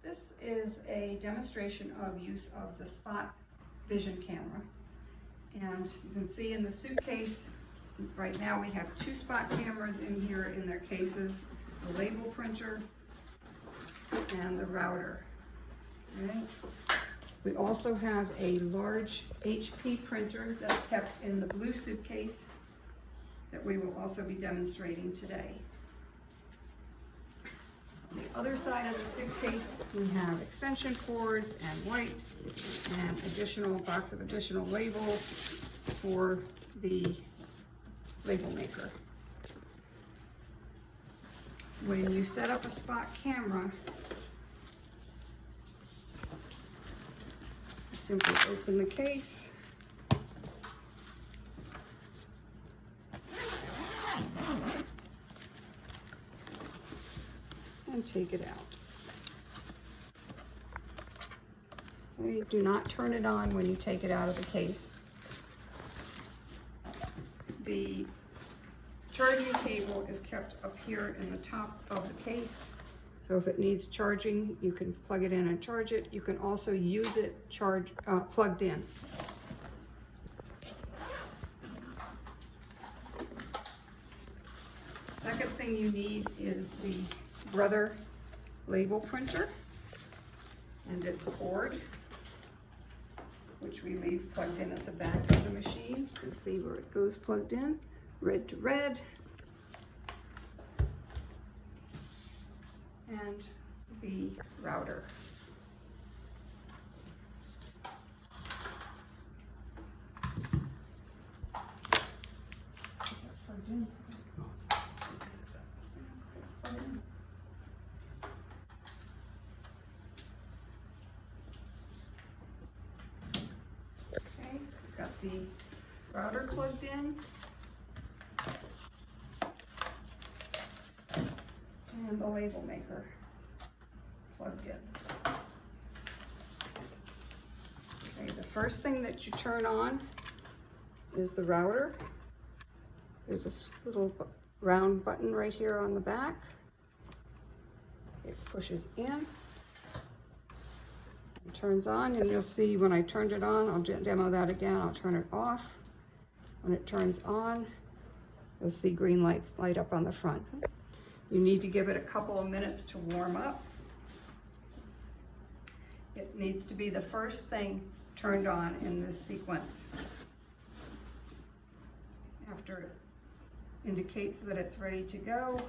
This is a demonstration of use of the Spot Vision camera. And you can see in the suitcase, right now we have two Spot cameras in here in their cases, the label printer and the router. Okay. We also have a large HP printer that's kept in the blue suitcase that we will also be demonstrating today. On the other side of the suitcase, we have extension cords and wipes and additional box of additional labels for the label maker. When you set up a Spot camera, you simply open the case. And take it out. Okay, do not turn it on when you take it out of the case. The charging cable is kept up here in the top of the case. So if it needs charging, you can plug it in and charge it. You can also use it plugged in. The second thing you need is the Brother label printer and its cord, which we leave plugged in at the back of the machine. You can see where it goes plugged in, red to red. And the router. Plugged in. Okay, got the router plugged in. And the label maker plugged in. Okay, the first thing that you turn on is the router. There's a little round button right here on the back. It pushes in. It turns on, and you'll see when I turned it on, I'll demo that again, I'll turn it off. When it turns on, you'll see green lights light up on the front. You need to give it a couple of minutes to warm up. It needs to be the first thing turned on in this sequence. After it indicates that it's ready to go,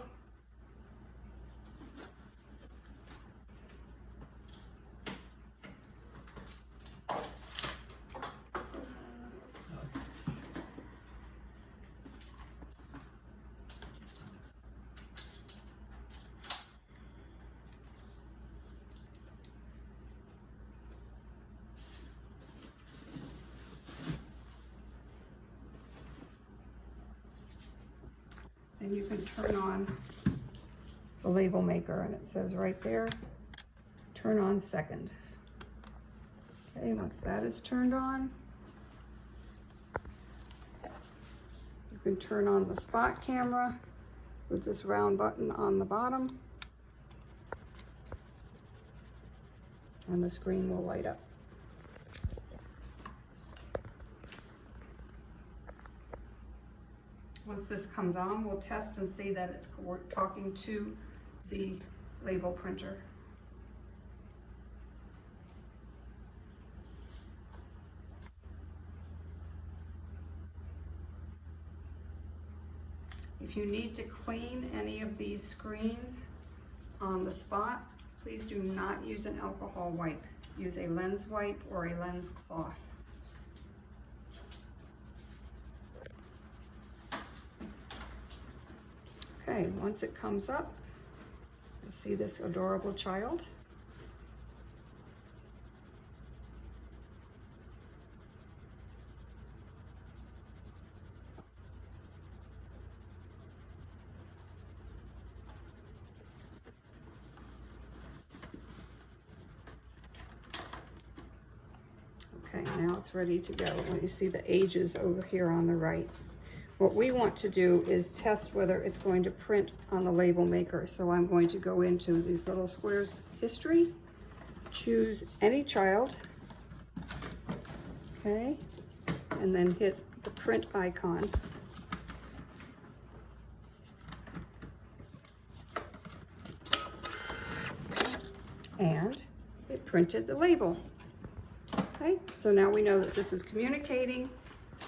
and you can turn on the label maker, and it says right there, turn on second. Okay, once that is turned on, you can turn on the Spot camera with this round button on the bottom, and the screen will light up. Once this comes on, we'll test and see that it's talking to the label printer. If you need to clean any of these screens on the Spot, please do not use an alcohol wipe. Use a lens wipe or a lens cloth. Okay, once it comes up, you'll see this adorable child. Okay, now it's ready to go. You see the ages over here on the right. What we want to do is test whether it's going to print on the label maker. So I'm going to go into these little squares history, choose any child, okay, and then hit the print icon. And it printed the label. Okay, so now we know that this is communicating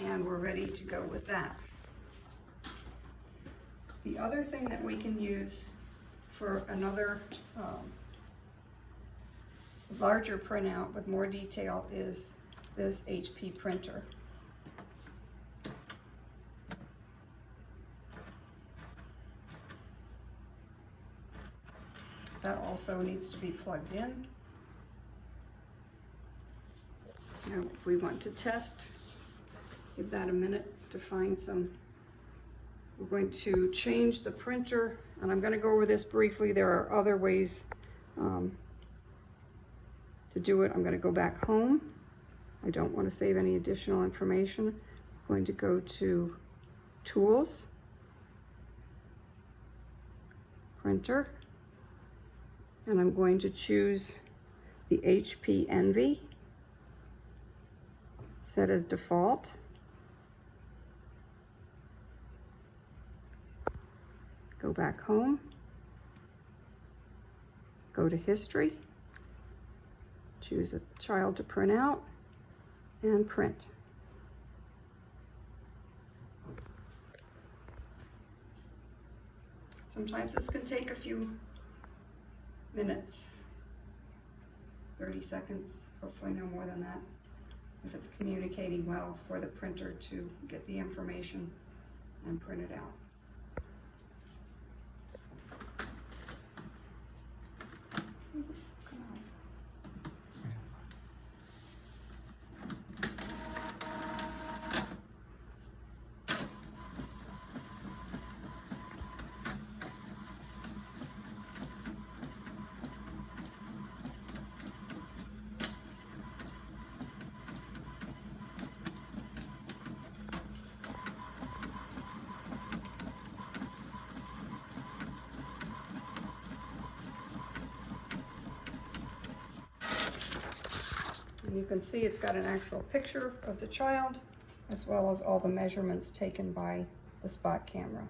and we're ready to go with that. The other thing that we can use for another larger printout with more detail is this HP printer. That also needs to be plugged in. Now, if we want to test, give that a minute to find some. We're going to change the printer, and I'm going to go over this briefly. There are other ways to do it. I'm going to go back home. I don't want to save any additional information. I'm going to go to Tools, Printer, and I'm going to choose the HP Envy, set as default. Go back home, go to History, choose a child to print out, and print. Sometimes this can take a few minutes, 30 seconds, hopefully no more than that, if it's communicating well for the printer to get the information and print it out. And you can see it's got an actual picture of the child, as well as all the measurements taken by the spot camera.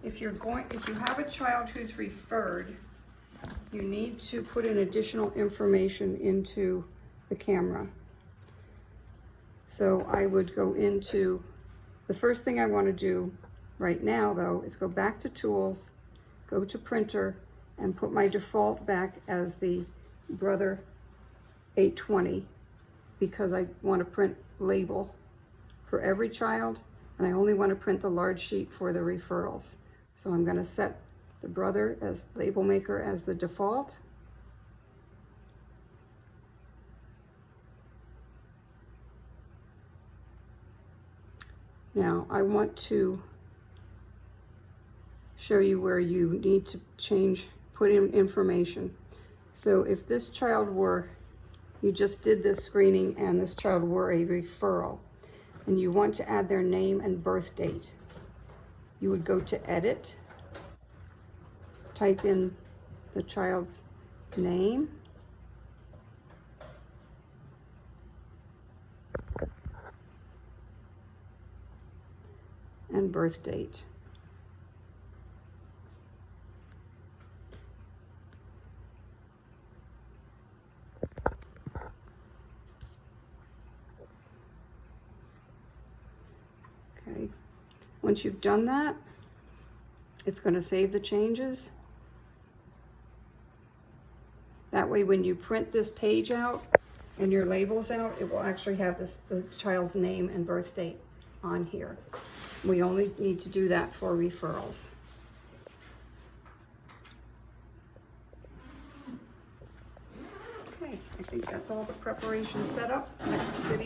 If you have a child who's referred, you need to put in additional information into the camera. So I would go into, the first thing I want to do right now though is go back to Tools, go to Printer, and put my default back as the Brother 820, because I want to print label for every child, and I only want to print the large sheet for the referrals. So I'm going to set the Brother as label maker as the default. Now I want to show you where you need to put in information. So if this child were, you just did this screening and this child were a referral, and you want to add their name and birth date, you would go to Edit, type in the child's name, and birth date. Okay, once you've done that, it's going to save the changes. That way when you print this page out and your labels out, it will actually have the child's name and birth date on here. We only need to do that for referrals. Okay, I think that's all the preparation set up. Next video.